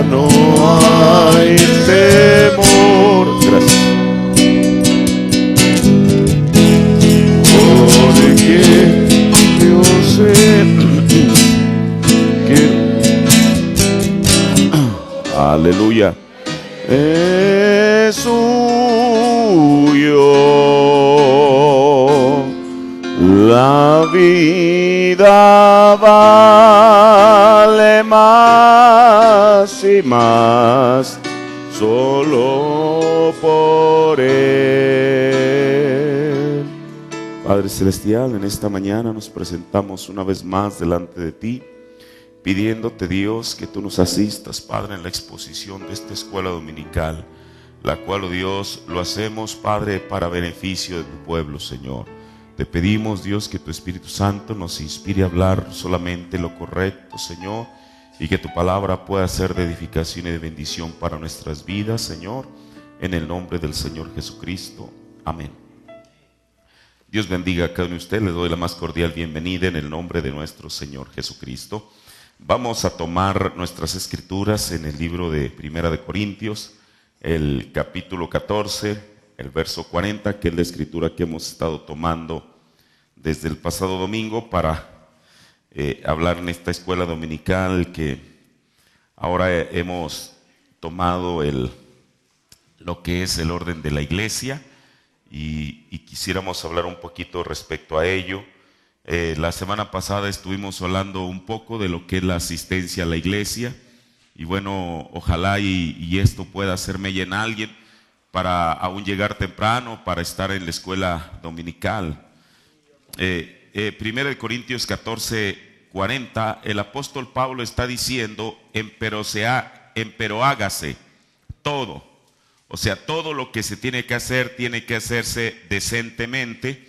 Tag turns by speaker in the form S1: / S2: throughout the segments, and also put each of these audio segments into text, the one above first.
S1: no hay temor. Gracias. Porque yo sé que aleluya es suyo. La vida vale más y más solo por Él. Padre Celestial, en esta mañana nos presentamos una vez más delante de ti, pidiéndote, Dios, que tú nos asistas, Padre, en la exposición de esta escuela dominical, la cual, oh Dios, lo hacemos, Padre, para beneficio de tu pueblo, Señor. Te pedimos, Dios, que tu Espíritu Santo nos inspire a hablar solamente lo correcto, Señor, y que tu palabra pueda ser de edificación y de bendición para nuestras vidas, Señor, en el nombre del Señor Jesucristo. Amén. Dios bendiga a cada uno de ustedes. Les doy la más cordial bienvenida en el nombre de nuestro Señor Jesucristo. Vamos a tomar nuestras escrituras en el libro de Primera de Corintios, el capítulo 14, el verso 40, que es la escritura que hemos estado tomando desde el pasado domingo para hablar en esta escuela dominical, que ahora hemos tomado lo que es el orden de la iglesia, y quisiéramos hablar un poquito respecto a ello. La semana pasada estuvimos hablando un poco de lo que es la asistencia a la iglesia, y bueno, ojalá y esto pueda hacer mella en alguien para aún llegar temprano, para estar en la escuela dominical. Primera de Corintios 14, 40, el apóstol Pablo está diciendo, empero hágase todo. O sea, todo lo que se tiene que hacer, tiene que hacerse decentemente.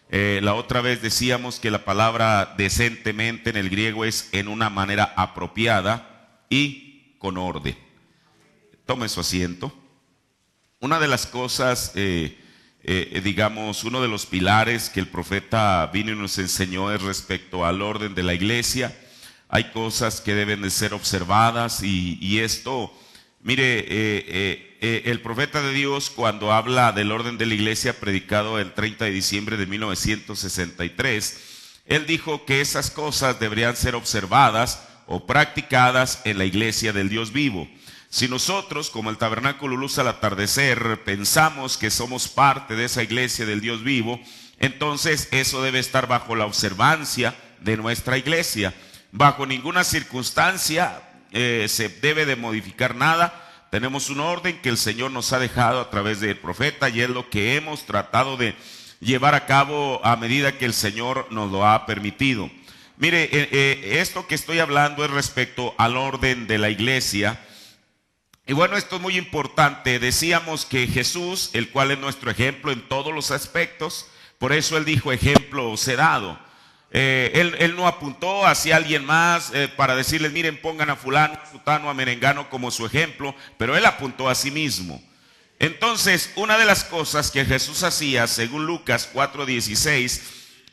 S1: La otra vez decíamos que la palabra decentemente en el griego es en una manera apropiada y con orden. Tome su asiento. Una de las cosas, digamos, uno de los pilares que el profeta vino y nos enseñó es respecto al orden de la iglesia. Hay cosas que deben de ser observadas y esto, mire, el profeta de Dios, cuando habla del orden de la iglesia, predicado el 30 de diciembre de 1963, él dijo que esas cosas deberían ser observadas o practicadas en la iglesia del Dios vivo. Si nosotros, como el Tabernáculo Luz al Atardecer, pensamos que somos parte de esa iglesia del Dios vivo, entonces eso debe estar bajo la observancia de nuestra iglesia. Bajo ninguna circunstancia se debe de modificar nada. Tenemos un orden que el Señor nos ha dejado a través del profeta, y es lo que hemos tratado de llevar a cabo a medida que el Señor nos lo ha permitido. Mire, esto que estoy hablando es respecto al orden de la iglesia. Y bueno, esto es muy importante. Decíamos que Jesús, el cual es nuestro ejemplo en todos los aspectos, por eso Él dijo, ejemplo os he dado. Él no apuntó hacia alguien más para decirles, miren, pongan a fulano, a sutano, a merengano como su ejemplo, pero Él apuntó a sí mismo. Entonces, una de las cosas que Jesús hacía, según Lucas 4:16,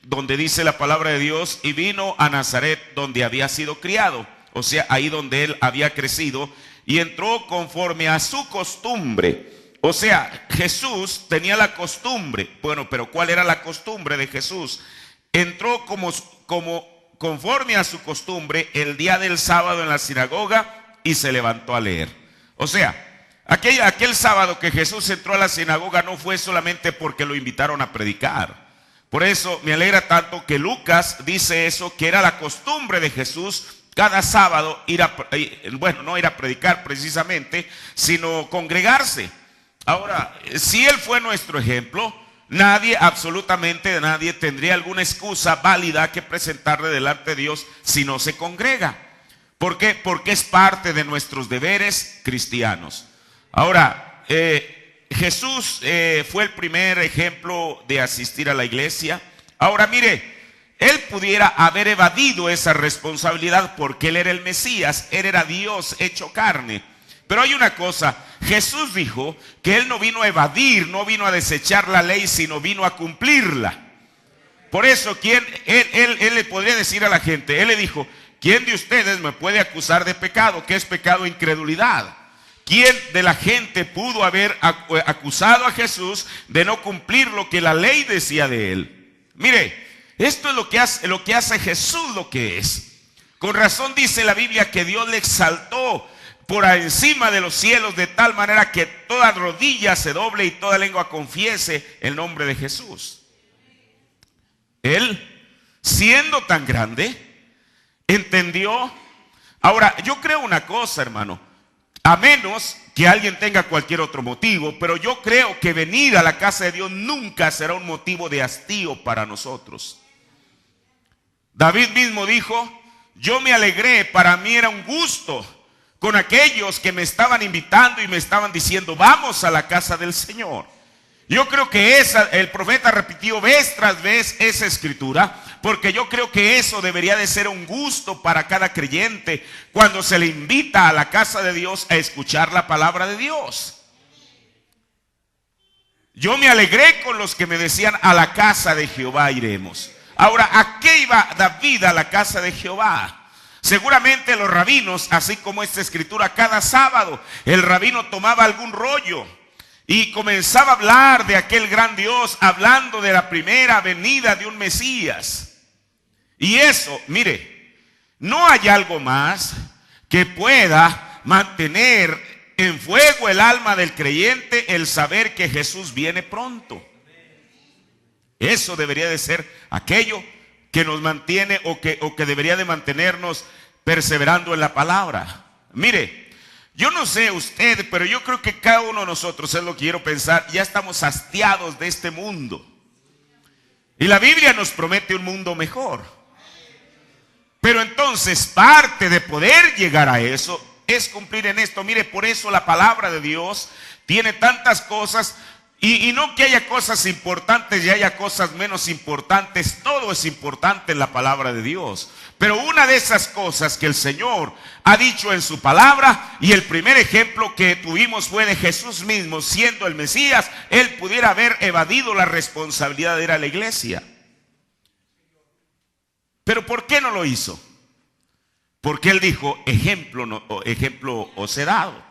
S1: donde dice la palabra de Dios, y vino a Nazaret donde había sido criado, o sea, ahí donde Él había crecido, y entró conforme a su costumbre. O sea, Jesús tenía la costumbre. Bueno, pero ¿cuál era la costumbre de Jesús? Entró conforme a su costumbre el día del sábado en la sinagoga y se levantó a leer. O sea, aquel sábado que Jesús entró a la sinagoga no fue solamente porque lo invitaron a predicar. Por eso me alegra tanto que Lucas dice eso, que era la costumbre de Jesús cada sábado no ir a predicar precisamente, sino congregarse. Ahora, si Él fue nuestro ejemplo, nadie, absolutamente nadie, tendría alguna excusa válida que presentarle delante de Dios si no se congrega. ¿Por qué? Porque es parte de nuestros deberes cristianos. Ahora, Jesús fue el primer ejemplo de asistir a la iglesia. Ahora mire, Él pudiera haber evadido esa responsabilidad porque Él era el Mesías, Él era Dios hecho carne. Pero hay una cosa, Jesús dijo que Él no vino a evadir, no vino a desechar la ley, sino vino a cumplirla. Por eso, Él le podría decir a la gente, Él le dijo, ¿quién de ustedes me puede acusar de pecado? ¿Qué es pecado? Incredulidad. ¿Quién de la gente pudo haber acusado a Jesús de no cumplir lo que la ley decía de él? Mire, esto es lo que hace Jesús lo que es. Con razón dice la Biblia que Dios le exaltó por encima de los cielos de tal manera que toda rodilla se doble y toda lengua confiese el nombre de Jesús. Él, siendo tan grande, entendió. Ahora, yo creo una cosa, hermano, a menos que alguien tenga cualquier otro motivo, pero yo creo que venir a la casa de Dios nunca será un motivo de hastío para nosotros. David mismo dijo: yo me alegré, para mí era un gusto con aquellos que me estaban invitando y me estaban diciendo: vamos a la casa del Señor. Yo creo que el profeta repitió vez tras vez esa escritura, porque yo creo que eso debería de ser un gusto para cada creyente cuando se le invita a la casa de Dios a escuchar la palabra de Dios. Yo me alegré con los que me decían: a la casa de Jehová iremos. Ahora, ¿a qué iba David a la casa de Jehová? Seguramente los rabinos, así como esta escritura, cada sábado el rabino tomaba algún rollo y comenzaba a hablar de aquel gran Dios, hablando de la primera venida de un Mesías. Y eso, mire, no hay algo más que pueda mantener en fuego el alma del creyente, el saber que Jesús viene pronto. Eso debería de ser aquello que nos mantiene o que debería de mantenernos perseverando en la palabra. Mire, yo no sé usted, pero yo creo que cada uno de nosotros, es lo que quiero pensar, ya estamos hastiados de este mundo. Y la Biblia nos promete un mundo mejor. Pero entonces parte de poder llegar a eso es cumplir en esto. Mire, por eso la palabra de Dios tiene tantas cosas. Y no que haya cosas importantes y haya cosas menos importantes. Todo es importante en la palabra de Dios. Pero una de esas cosas que el Señor ha dicho en su palabra, y el primer ejemplo que tuvimos fue de Jesús mismo, siendo el Mesías, Él pudiera haber evadido la responsabilidad de ir a la iglesia. Pero ¿por qué no lo hizo? Porque Él dijo: ejemplo os he dado,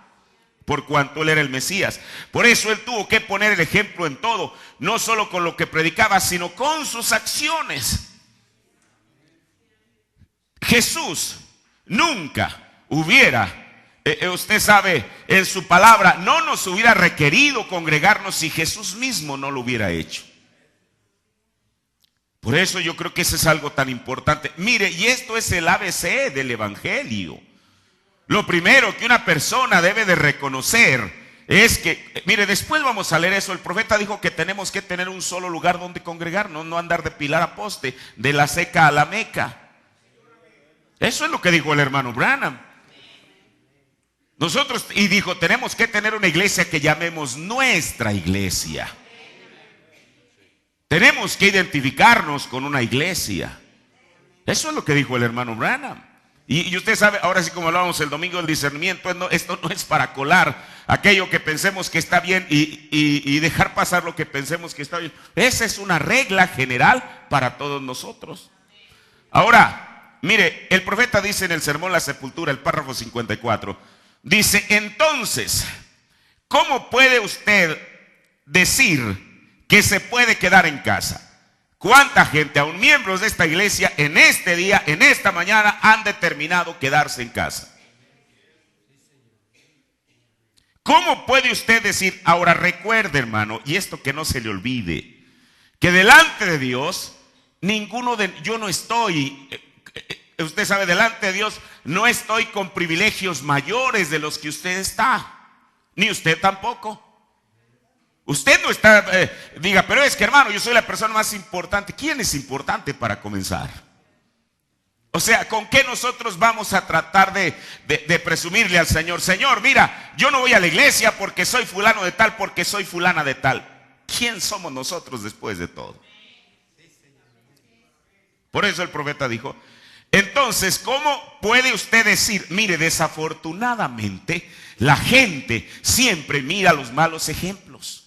S1: por cuanto Él era el Mesías. Por eso Él tuvo que poner el ejemplo en todo, no solo con lo que predicaba, sino con sus acciones. Jesús nunca hubiera, usted sabe, en su palabra, no nos hubiera requerido congregarnos si Jesús mismo no lo hubiera hecho. Por eso yo creo que eso es algo tan importante. Mire, y esto es el ABC del Evangelio. Lo primero que una persona debe de reconocer es que, mire, después vamos a leer eso. El profeta dijo que tenemos que tener un solo lugar donde congregarnos, no andar de pilar a poste, de la Seca a la Meca. Eso es lo que dijo el hermano Branham. Nosotros, y dijo, tenemos que tener una iglesia que llamemos nuestra iglesia. Tenemos que identificarnos con una iglesia. Eso es lo que dijo el hermano Branham. Y usted sabe, ahora sí, como hablábamos el domingo del discernimiento, esto no es para colar aquello que pensemos que está bien y dejar pasar lo que pensemos que está bien. Esa es una regla general para todos nosotros. Ahora, mire, el profeta dice en el sermón La Sepultura, el párrafo 54, dice: entonces, ¿cómo puede usted decir que se puede quedar en casa? ¿Cuánta gente, aún miembros de esta iglesia, en este día, en esta mañana, han determinado quedarse en casa? ¿Cómo puede usted decir? Ahora recuerde, hermano, y esto que no se le olvide, que delante de Dios, yo no estoy, usted sabe, delante de Dios, no estoy con privilegios mayores de los que usted está, ni usted tampoco. Usted no está, diga, pero es que, hermano, yo soy la persona más importante. ¿Quién es importante para comenzar? O sea, ¿con qué nosotros vamos a tratar de presumirle al Señor? Señor, mira, yo no voy a la iglesia porque soy fulano de tal, porque soy fulana de tal. ¿Quién somos nosotros después de todo? Por eso el profeta dijo: entonces, ¿cómo puede usted decir? Mire, desafortunadamente, la gente siempre mira los malos ejemplos.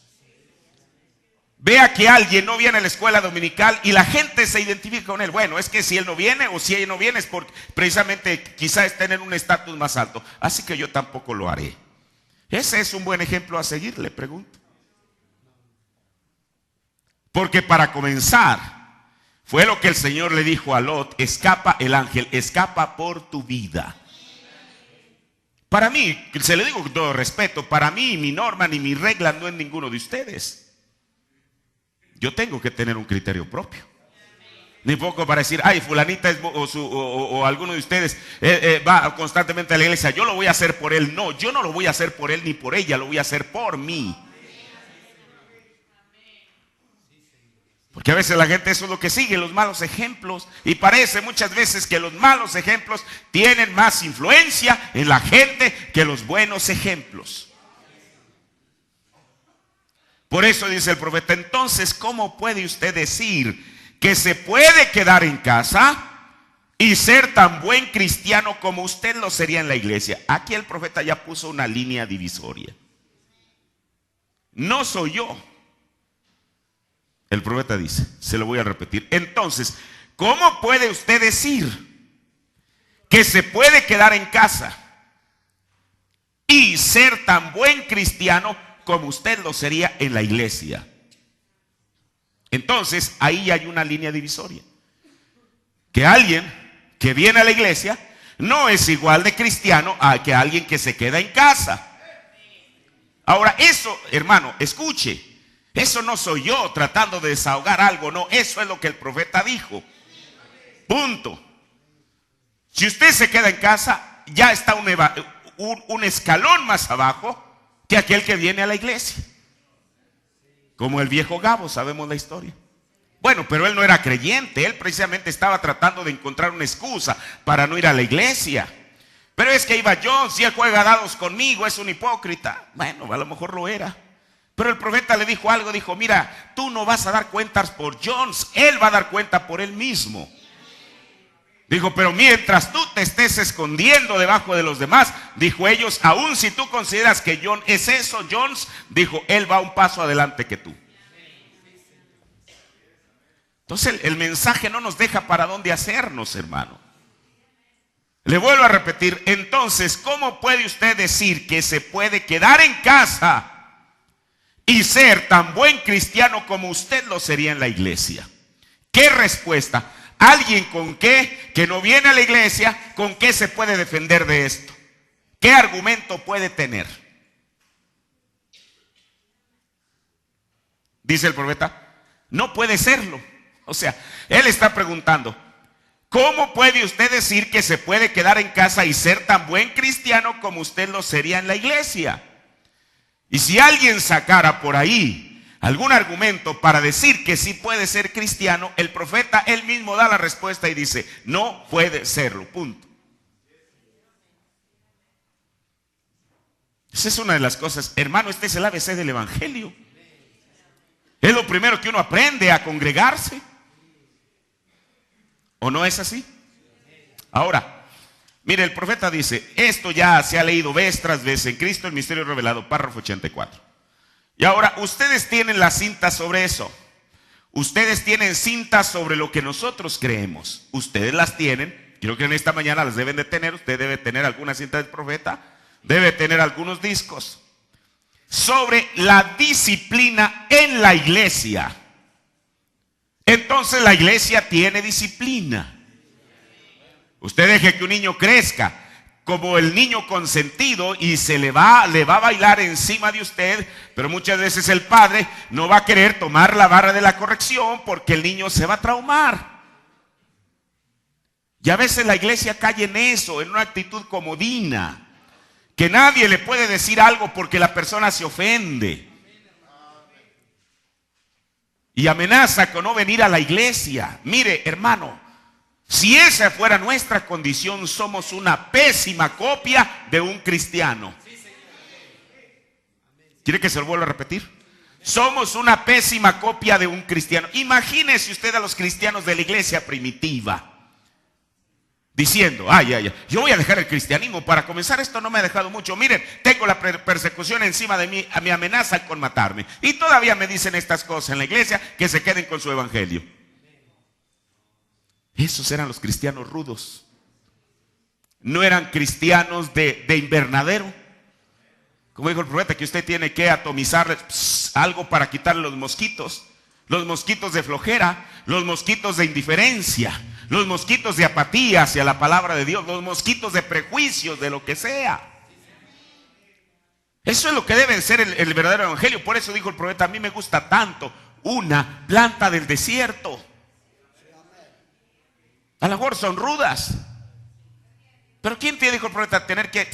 S1: vea que alguien no viene a la escuela dominical y la gente se identifica con él. Bueno, es que si él no viene o si ella no viene es porque precisamente quizá estén en un estatus más alto. Así que yo tampoco lo haré. ¿Ese es un buen ejemplo a seguir? Le pregunto. Porque para comenzar, fue lo que el Señor le dijo a Lot: escapa, el ángel, escapa por tu vida. Para mí, se lo digo con todo respeto, para mí mi norma ni mi regla no es ninguno de ustedes. Yo tengo que tener un criterio propio. Ni poco para decir, ay, fulanita es, o alguno de ustedes va constantemente a la iglesia, yo lo voy a hacer por él. No, yo no lo voy a hacer por él ni por ella, lo voy a hacer por mí. Porque a veces la gente eso es lo que sigue, los malos ejemplos. Y parece muchas veces que los malos ejemplos tienen más influencia en la gente que los buenos ejemplos. Por eso dice el profeta: entonces, ¿cómo puede usted decir que se puede quedar en casa y ser tan buen cristiano como usted lo sería en la iglesia? Aquí el profeta ya puso una línea divisoria. No soy yo. El profeta dice, se lo voy a repetir: entonces, ¿cómo puede usted decir que se puede quedar en casa y ser tan buen cristiano como usted lo sería en la iglesia? Entonces, ahí hay una línea divisoria. Que alguien que viene a la iglesia no es igual de cristiano que alguien que se queda en casa. Ahora, eso, hermano, escuche. Eso no soy yo tratando de desahogar algo, no, eso es lo que el profeta dijo. Punto. Si usted se queda en casa, ya está un escalón más abajo que aquel que viene a la iglesia. Como el viejo Gabo, sabemos la historia. Bueno, pero él no era creyente, él precisamente estaba tratando de encontrar una excusa para no ir a la iglesia. Pero es que iba John, si él juega dados conmigo, es un hipócrita. Bueno, a lo mejor lo era. Pero el profeta le dijo algo, dijo: mira, tú no vas a dar cuentas por Jones, él va a dar cuenta por él mismo. Dijo: pero mientras tú te estés escondiendo debajo de los demás, dijo ellos, aun si tú consideras que John es eso, Jones, dijo, él va un paso adelante que tú. Entonces el mensaje no nos deja para dónde hacernos, hermano. Le vuelvo a repetir: entonces, ¿cómo puede usted decir que se puede quedar en casa y ser tan buen cristiano como usted lo sería en la iglesia? ¿Qué respuesta? ¿Alguien con qué, que no viene a la iglesia, con qué se puede defender de esto? ¿Qué argumento puede tener? Dice el profeta: no puede serlo. O sea, él está preguntando: ¿cómo puede usted decir que se puede quedar en casa y ser tan buen cristiano como usted lo sería en la iglesia? Y si alguien sacara por ahí algún argumento para decir que sí puede ser cristiano, el profeta él mismo da la respuesta y dice: no puede serlo, punto. Esa es una de las cosas, hermano, este es el ABC del evangelio. Es lo primero que uno aprende a congregarse. ¿O no es así? Ahora, mire, el profeta dice, esto ya se ha leído vez tras vez en Cristo, el misterio revelado, párrafo 84. Y ahora, ustedes tienen la cinta sobre eso. Ustedes tienen cintas sobre lo que nosotros creemos. Ustedes las tienen. Creo que en esta mañana las deben de tener. Usted debe tener alguna cinta del profeta. Debe tener algunos discos. Sobre la disciplina en la iglesia. Entonces la iglesia tiene disciplina. Usted deje que un niño crezca como el niño consentido y le va a bailar encima de usted, pero muchas veces el padre no va a querer tomar la vara de la corrección porque el niño se va a traumar. Y a veces la iglesia cae en eso, en una actitud comodina, que nadie le puede decir algo porque la persona se ofende y amenaza con no venir a la iglesia. Mire, hermano, si esa fuera nuestra condición, somos una pésima copia de un cristiano. ¿Quiere que se lo vuelva a repetir? Somos una pésima copia de un cristiano. Imagínese usted a los cristianos de la iglesia primitiva. diciendo, ay, ay, ay, yo voy a dejar el cristianismo. Para comenzar, esto no me ha dejado mucho. Miren, tengo la persecución encima de mí, me amenazan con matarme. Y todavía me dicen estas cosas en la iglesia, que se queden con su evangelio. Esos eran los cristianos rudos. No eran cristianos de invernadero. Como dijo el profeta, que usted tiene que atomizarles algo para quitarle los mosquitos de flojera, los mosquitos de indiferencia, los mosquitos de apatía hacia la palabra de Dios, los mosquitos de prejuicios, de lo que sea. Eso es lo que debe ser el verdadero evangelio. Por eso dijo el profeta, a mí me gusta tanto una planta del desierto. A lo mejor son rudas, pero ¿quién te dijo el profeta tener que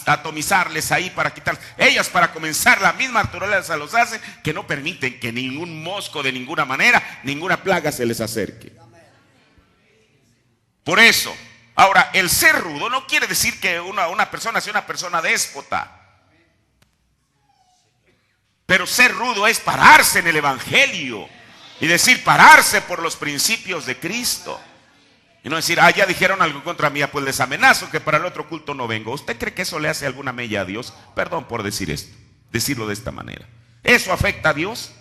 S1: atomizarles ahí para quitar? Ellas, para comenzar, la misma naturaleza los hace, que no permiten que ningún mosco de ninguna manera, ninguna plaga se les acerque. Por eso, ahora, el ser rudo no quiere decir que una persona sea una persona déspota. Pero ser rudo es pararse en el evangelio y decir, pararse por los principios de Cristo. Y no decir, ya dijeron algo contra mí, pues les amenazo que para el otro culto no vengo. ¿Usted cree que eso le hace alguna mella a Dios? Perdón por decir esto, decirlo de esta manera. ¿Eso afecta a Dios?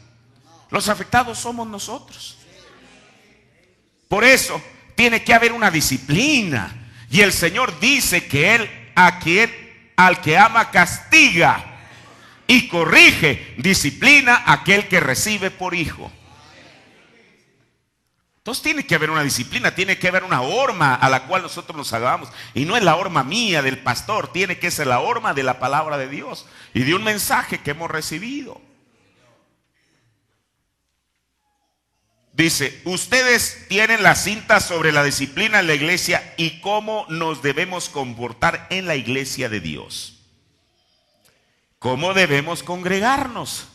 S1: Los afectados somos nosotros. Por eso tiene que haber una disciplina. Y el Señor dice que Él, al que ama, castiga y corrige, disciplina a aquel que recibe por hijo. Entonces tiene que haber una disciplina, tiene que haber una horma a la cual nosotros nos hagamos. Y no es la horma mía del pastor, tiene que ser la horma de la palabra de Dios y de un mensaje que hemos recibido. Dice, ustedes tienen la cinta sobre la disciplina en la iglesia y cómo nos debemos comportar en la iglesia de Dios. Cómo debemos congregarnos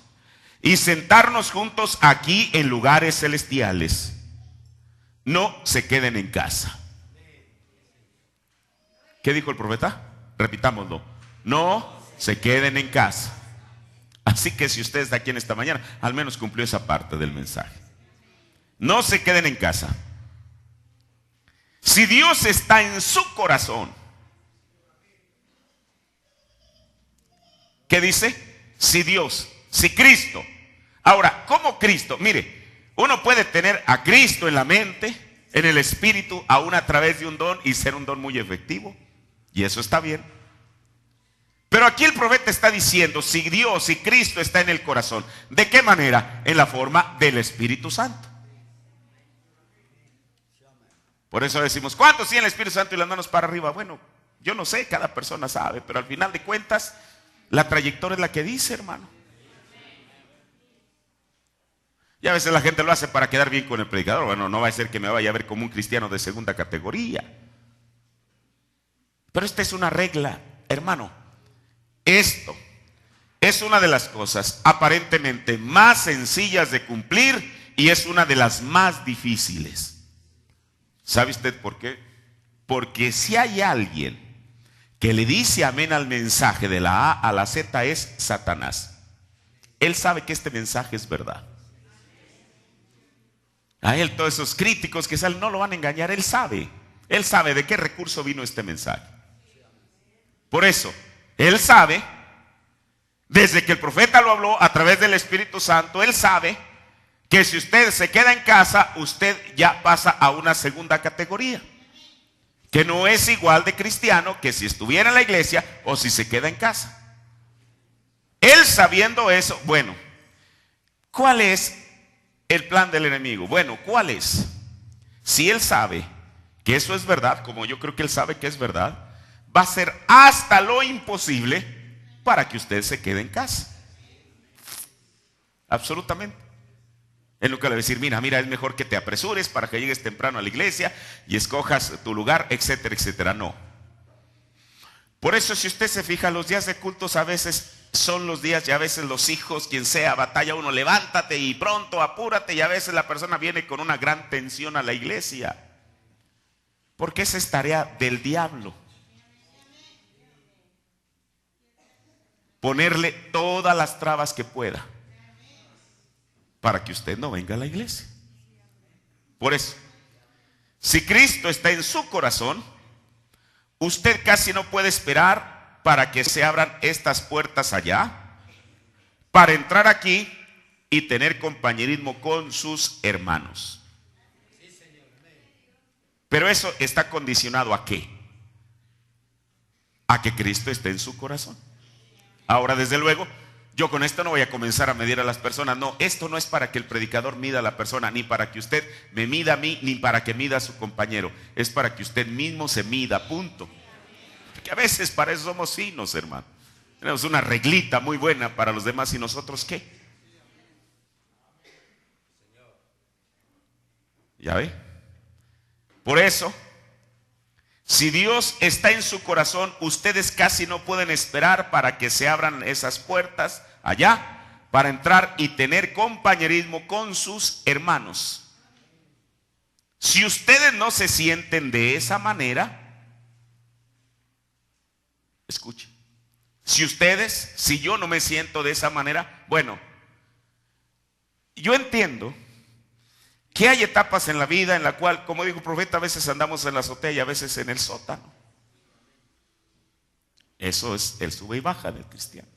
S1: y sentarnos juntos aquí en lugares celestiales. No se queden en casa. ¿Qué dijo el profeta? Repitámoslo. No se queden en casa. Así que si usted está aquí en esta mañana, al menos cumplió esa parte del mensaje. No se queden en casa. Si Dios está en su corazón, ¿qué dice? Si Dios, si Cristo. Ahora, ¿cómo Cristo? Mire, uno puede tener a Cristo en la mente, en el espíritu, aún a través de un don y ser un don muy efectivo. Y eso está bien. Pero aquí el profeta está diciendo, si Dios, si Cristo está en el corazón, ¿de qué manera? En la forma del Espíritu Santo. Por eso decimos, ¿cuántos tienen el Espíritu Santo y las manos para arriba? Bueno, yo no sé, cada persona sabe, pero al final de cuentas, la trayectoria es la que dice, hermano. Y a veces la gente lo hace para quedar bien con el predicador. Bueno, no va a ser que me vaya a ver como un cristiano de segunda categoría. Pero esta es una regla, hermano. Esto es una de las cosas aparentemente más sencillas de cumplir y es una de las más difíciles. ¿Sabe usted por qué? Porque si hay alguien que le dice amén al mensaje de la A a la Z es Satanás. Él sabe que este mensaje es verdad. A él todos esos críticos que salen no lo van a engañar. Él sabe de qué recurso vino este mensaje. Por eso, él sabe, desde que el profeta lo habló a través del Espíritu Santo, él sabe que si usted se queda en casa, usted ya pasa a una segunda categoría, que no es igual de cristiano que si estuviera en la iglesia o si se queda en casa. Él sabiendo eso, bueno, ¿cuál es el plan del enemigo? Bueno, ¿cuál es? Si él sabe que eso es verdad, como yo creo que él sabe que es verdad, va a hacer hasta lo imposible para que usted se quede en casa. Absolutamente. Él nunca le va a decir, mira, es mejor que te apresures para que llegues temprano a la iglesia y escojas tu lugar, etcétera, etcétera. No. Por eso, si usted se fija, los días de cultos a veces son los días y a veces los hijos, quien sea, batalla uno, levántate y pronto, apúrate, y a veces la persona viene con una gran tensión a la iglesia. Porque esa es tarea del diablo. Ponerle todas las trabas que pueda para que usted no venga a la iglesia. Por eso, si Cristo está en su corazón, usted casi no puede esperar para que se abran estas puertas allá, para entrar aquí y tener compañerismo con sus hermanos. Pero eso está condicionado ¿a qué? A que Cristo esté en su corazón. Ahora, desde luego, yo con esto no voy a comenzar a medir a las personas. No, esto no es para que el predicador mida a la persona, ni para que usted me mida a mí, ni para que mida a su compañero. Es para que usted mismo se mida, punto. Porque a veces para eso somos finos, hermano. Tenemos una reglita muy buena para los demás, ¿y nosotros qué? ¿Ya ve? Por eso, si Dios está en su corazón, ustedes casi no pueden esperar para que se abran esas puertas allá, para entrar y tener compañerismo con sus hermanos. Si ustedes no se sienten de esa manera, escuchen, si yo no me siento de esa manera, bueno, yo entiendo que hay etapas en la vida en la cual, como dijo el profeta, a veces andamos en la azotea y a veces en el sótano. Eso es el sube y baja del cristiano.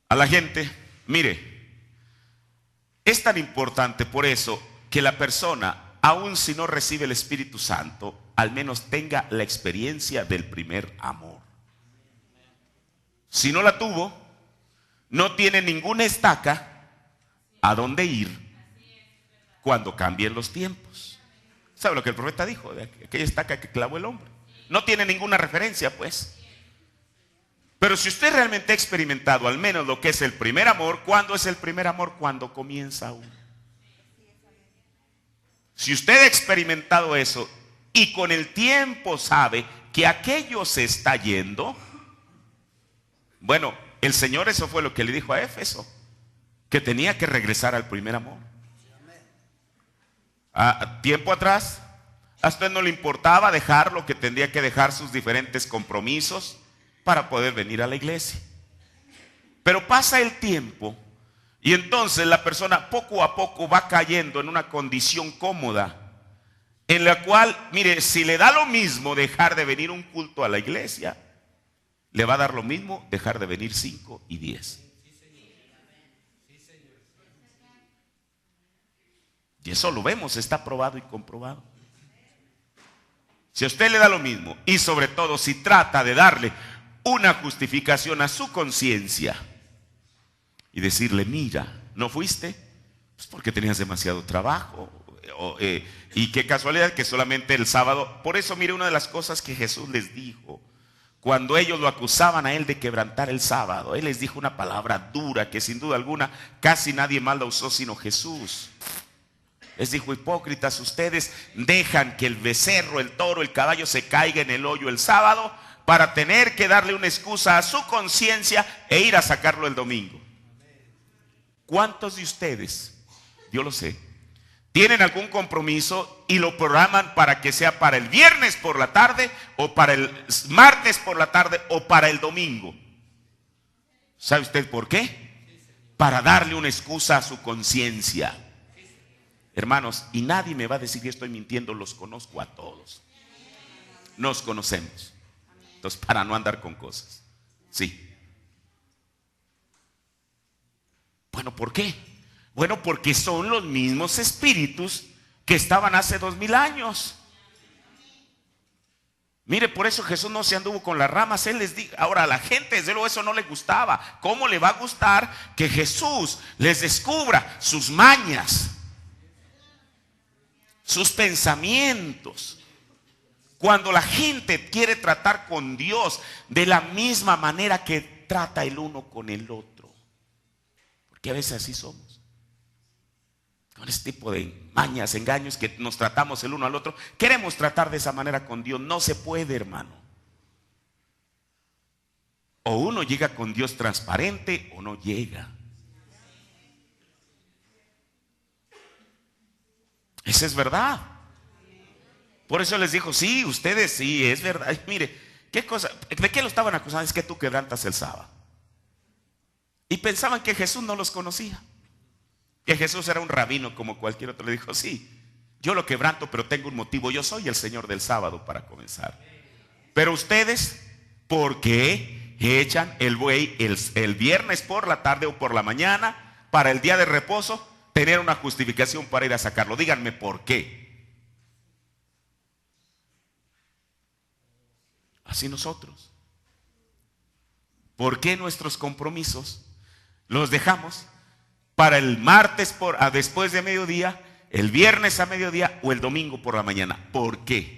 S1: A la gente, mire, es tan importante por eso que la persona, aun si no recibe el Espíritu Santo, al menos tenga la experiencia del primer amor. Si no la tuvo, no tiene ninguna estaca a dónde ir cuando cambien los tiempos. ¿Sabe lo que el profeta dijo? De aquella estaca que clavó el hombre. No tiene ninguna referencia, pues. Pero si usted realmente ha experimentado al menos lo que es el primer amor, ¿cuándo es el primer amor? Cuando comienza uno. Si usted ha experimentado eso y con el tiempo sabe que aquello se está yendo, bueno, el Señor eso fue lo que le dijo a Éfeso, que tenía que regresar al primer amor. Tiempo atrás, a usted no le importaba dejar lo que tendría que dejar, sus diferentes compromisos para poder venir a la iglesia. Pero pasa el tiempo y entonces la persona poco a poco va cayendo en una condición cómoda, en la cual, mire, si le da lo mismo dejar de venir un culto a la iglesia, le va a dar lo mismo dejar de venir 5 y 10. Y eso lo vemos, está probado y comprobado. Si a usted le da lo mismo, y sobre todo si trata de darle una justificación a su conciencia y decirle, mira, ¿no fuiste? Pues porque tenías demasiado trabajo. Y qué casualidad que solamente el sábado. Por eso, mire, una de las cosas que Jesús les dijo cuando ellos lo acusaban a él de quebrantar el sábado, él les dijo una palabra dura que sin duda alguna casi nadie más la usó sino Jesús. Les dijo, hipócritas, ustedes dejan que el becerro, el toro, el caballo se caiga en el hoyo el sábado para tener que darle una excusa a su conciencia e ir a sacarlo el domingo. ¿Cuántos de ustedes, yo lo sé, tienen algún compromiso y lo programan para que sea para el viernes por la tarde o para el martes por la tarde o para el domingo? ¿Sabe usted por qué? Para darle una excusa a su conciencia. Hermanos, y nadie me va a decir que estoy mintiendo, los conozco a todos. Nos conocemos. Entonces, para no andar con cosas. Sí. Bueno, ¿por qué? Bueno, porque son los mismos espíritus que estaban hace 2000 años. Mire, por eso Jesús no se anduvo con las ramas. Él les dijo, ahora a la gente desde luego eso no le gustaba. ¿Cómo le va a gustar que Jesús les descubra sus mañas, sus pensamientos? Cuando la gente quiere tratar con Dios de la misma manera que trata el uno con el otro. Porque a veces así somos. Con este tipo de mañas, engaños que nos tratamos el uno al otro. Queremos tratar de esa manera con Dios. No se puede, hermano. O uno llega con Dios transparente o no llega. Esa es verdad. Por eso les dijo, sí, ustedes sí, es verdad. Ay, mire, ¿qué cosa? ¿De qué lo estaban acusando? Es que tú quebrantas el sábado. Y pensaban que Jesús no los conocía, que Jesús era un rabino como cualquier otro. Le dijo, sí, Yo lo quebranto, pero tengo un motivo. Yo soy el Señor del sábado para comenzar. Pero ustedes, ¿por qué echan el buey el viernes por la tarde o por la mañana para el día de reposo tener una justificación para ir a sacarlo? Díganme por qué. Así nosotros. ¿Por qué nuestros compromisos los dejamos para el martes después de mediodía, el viernes a mediodía o el domingo por la mañana? ¿Por qué?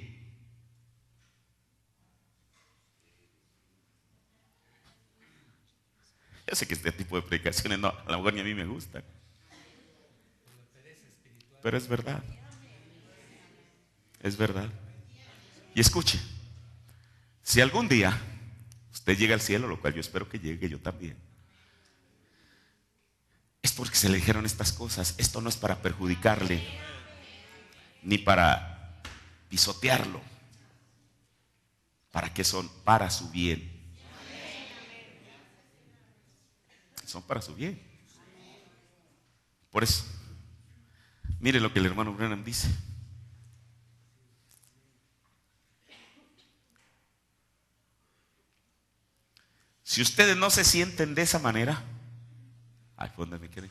S1: Yo sé que este tipo de predicaciones no, a lo mejor ni a mí me gustan, pero es verdad. Es verdad. Y escuche, si algún día usted llega al cielo, lo cual yo espero que llegue, yo también, es porque se le dijeron estas cosas. Esto no es para perjudicarle, ni para pisotearlo. ¿Para qué son? Para su bien. Son para su bien. Por eso, mire lo que el hermano Branham dice. Si ustedes no se sienten de esa manera, ¿dónde me quieren?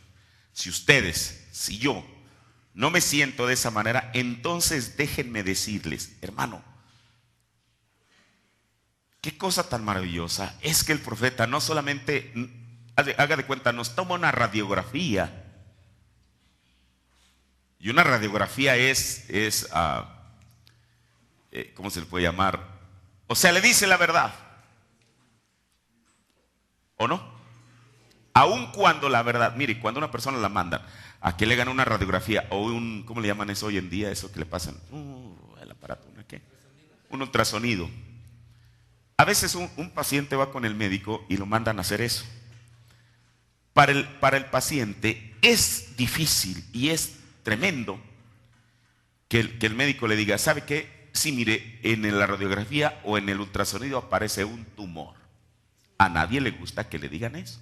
S1: Si yo no me siento de esa manera, entonces déjenme decirles, hermano, qué cosa tan maravillosa es que el profeta no solamente, haga de cuenta, nos toma una radiografía. Y una radiografía ¿cómo se le puede llamar? O sea, le dice la verdad. ¿O no? Aun cuando la verdad, mire, cuando una persona la mandan a que le hagan una radiografía o ¿cómo le llaman eso hoy en día? Eso que le pasan, el aparato, ¿qué? Un ultrasonido. A veces un paciente va con el médico y lo mandan a hacer eso. Para el paciente es difícil y es tremendo que el médico le diga, ¿sabe qué? Sí, mire, en la radiografía o en el ultrasonido aparece un tumor. A nadie le gusta que le digan eso.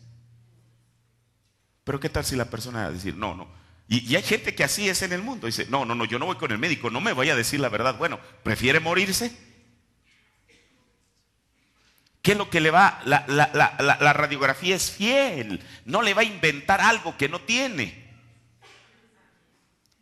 S1: Pero ¿qué tal si la persona va a decir, no? Y hay gente que así es en el mundo. Dice, no, yo no voy con el médico, no me vaya a decir la verdad. Bueno, ¿prefiere morirse? ¿Qué es lo que le va? La radiografía es fiel. No le va a inventar algo que no tiene.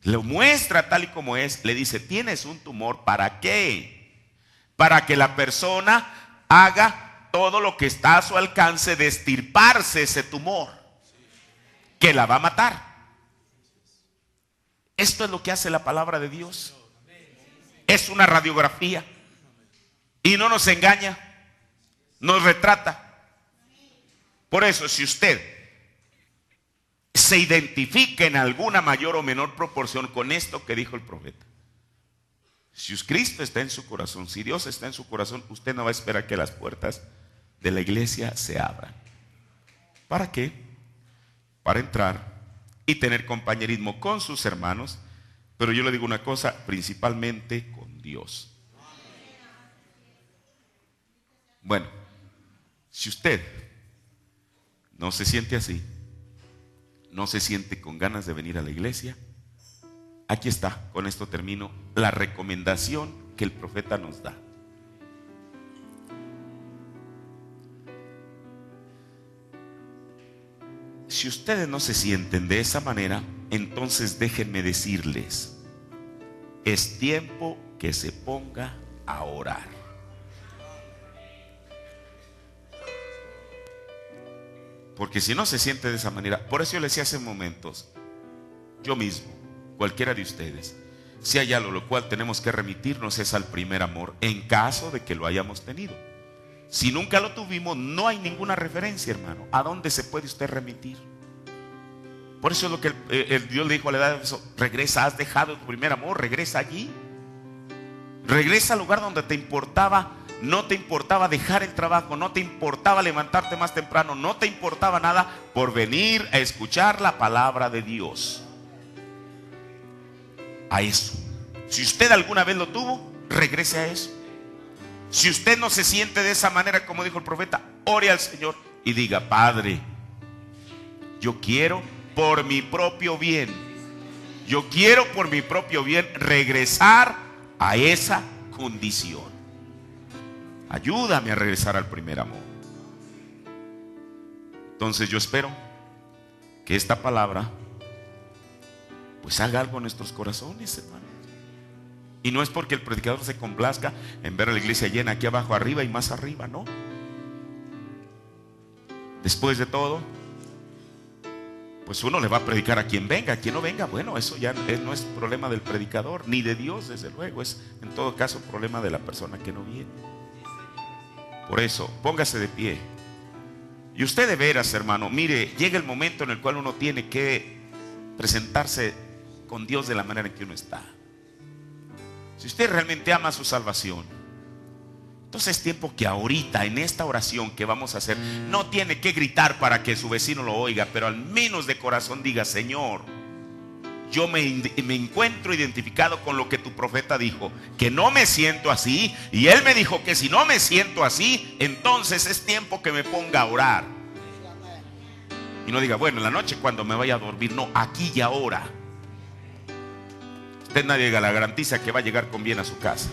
S1: Lo muestra tal y como es. Le dice, tienes un tumor, ¿para qué? Para que la persona haga todo lo que está a su alcance de extirparse ese tumor que la va a matar. Esto es lo que hace la palabra de Dios. Es una radiografía y no nos engaña, nos retrata. Por eso, si usted se identifica en alguna mayor o menor proporción con esto que dijo el profeta, si Cristo está en su corazón, si Dios está en su corazón, usted no va a esperar que las puertas de la iglesia se abran. ¿Para qué? Para entrar y tener compañerismo con sus hermanos, pero yo le digo una cosa, principalmente con Dios. Bueno, si usted no se siente así, no se siente con ganas de venir a la iglesia, aquí está, con esto termino, la recomendación que el profeta nos da. Si ustedes no se sienten de esa manera, entonces déjenme decirles, es tiempo que se ponga a orar. Porque si no se siente de esa manera, por eso yo les decía hace momentos, yo mismo, cualquiera de ustedes, si hay algo lo cual tenemos que remitirnos es al primer amor, en caso de que lo hayamos tenido. Si nunca lo tuvimos, no hay ninguna referencia, hermano. ¿A dónde se puede usted remitir? Por eso es lo que Dios le dijo a la edad de eso, regresa, has dejado tu primer amor, regresa allí. Regresa al lugar donde te importaba, no te importaba dejar el trabajo, no te importaba levantarte más temprano, no te importaba nada por venir a escuchar la palabra de Dios. A eso. Si usted alguna vez lo tuvo, regrese a eso. Si usted no se siente de esa manera, como dijo el profeta, ore al Señor y diga, Padre, yo quiero por mi propio bien Yo quiero por mi propio bien regresar a esa condición. Ayúdame a regresar al primer amor. Entonces yo espero que esta palabra pues haga algo en nuestros corazones, hermanos. Y no es porque el predicador se complazca en ver a la iglesia llena aquí abajo, arriba y más arriba, no. Después de todo, pues uno le va a predicar a quien venga, a quien no venga. Bueno, eso ya no es problema del predicador, ni de Dios, desde luego. Es en todo caso problema de la persona que no viene. Por eso, póngase de pie. Y usted de veras, hermano, mire, llega el momento en el cual uno tiene que presentarse con Dios de la manera en que uno está. Si usted realmente ama su salvación, entonces es tiempo que ahorita en esta oración que vamos a hacer, no tiene que gritar para que su vecino lo oiga, pero al menos de corazón diga: Señor, yo me encuentro identificado con lo que tu profeta dijo, que no me siento así, y él me dijo que si no me siento así, entonces es tiempo que me ponga a orar. Y no diga: bueno, en la noche cuando me vaya a dormir. No, aquí y ahora. Usted nadie la garantiza que va a llegar con bien a su casa.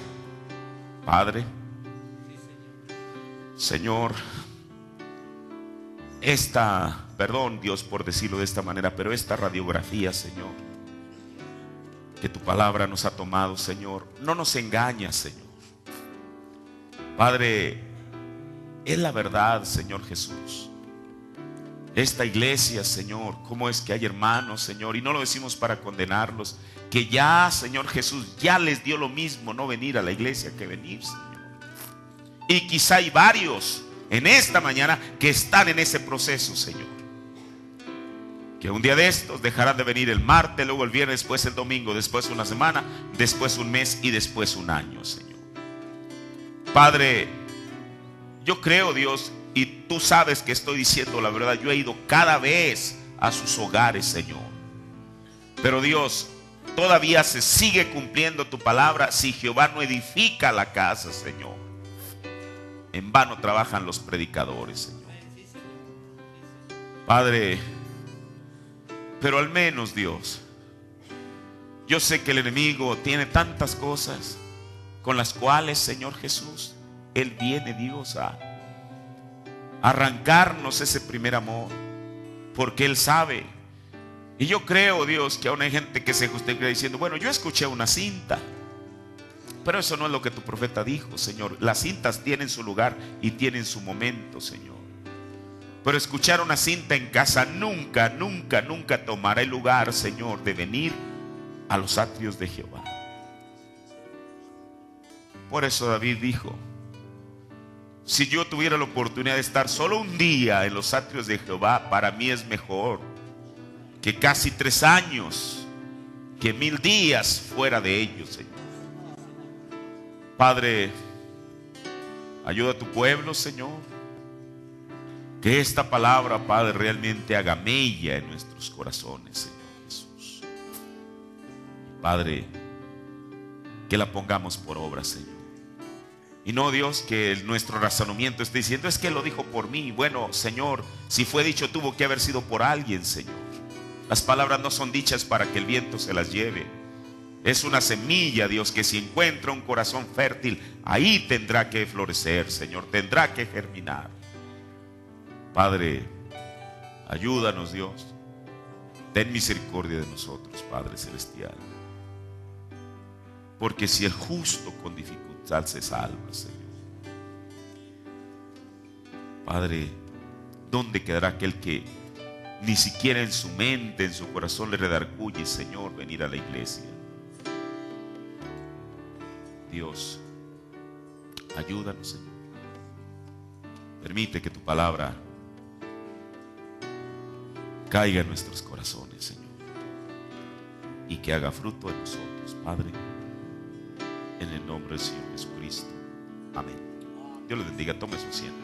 S1: Padre, Señor, perdón Dios por decirlo de esta manera, pero esta radiografía, Señor, que tu palabra nos ha tomado, Señor, no nos engaña, Señor. Padre, es la verdad, Señor Jesús. Esta iglesia, Señor, cómo es que hay hermanos, Señor, y no lo decimos para condenarlos, que ya, Señor Jesús, ya les dio lo mismo no venir a la iglesia que venir, Señor. Y quizá hay varios en esta mañana que están en ese proceso, Señor, que un día de estos dejarán de venir el martes, luego el viernes, después el domingo, después una semana, después un mes y después un año, Señor. Padre, yo creo, Dios, y tú sabes que estoy diciendo la verdad, yo he ido cada vez a sus hogares, Señor. Pero Dios, todavía se sigue cumpliendo tu palabra: si Jehová no edifica la casa, Señor, en vano trabajan los predicadores, Señor. Padre, pero al menos, Dios, yo sé que el enemigo tiene tantas cosas con las cuales, Señor Jesús, él viene, Dios, a arrancarnos ese primer amor, porque él sabe. Y yo creo, Dios, que aún hay gente que se justifica diciendo: bueno, yo escuché una cinta, pero eso no es lo que tu profeta dijo, Señor. Las cintas tienen su lugar y tienen su momento, Señor. Pero escuchar una cinta en casa nunca, nunca, nunca tomará el lugar, Señor, de venir a los atrios de Jehová. Por eso David dijo: si yo tuviera la oportunidad de estar solo un día en los atrios de Jehová, para mí es mejor que casi 3 años, que 1000 días fuera de ellos, Señor. Padre, ayuda a tu pueblo, Señor. Que esta palabra, Padre, realmente haga mella en nuestros corazones, Señor Jesús. Padre, que la pongamos por obra, Señor. Y no, Dios, que nuestro razonamiento esté diciendo: es que lo dijo por mí. Bueno, Señor, si fue dicho, tuvo que haber sido por alguien, Señor. Las palabras no son dichas para que el viento se las lleve. Es una semilla, Dios, que si encuentra un corazón fértil, ahí tendrá que florecer, Señor, tendrá que germinar. Padre, ayúdanos, Dios. Ten misericordia de nosotros, Padre Celestial. Porque si el justo con dificultad se salva, Señor, Padre, ¿dónde quedará aquel que ni siquiera en su mente, en su corazón le redarguye, Señor, venir a la iglesia? Dios, ayúdanos, Señor. Permite que tu palabra caiga en nuestros corazones, Señor, y que haga fruto en nosotros, Padre, en el nombre del Señor Jesucristo. Amén. Dios les bendiga. Tome su asiento.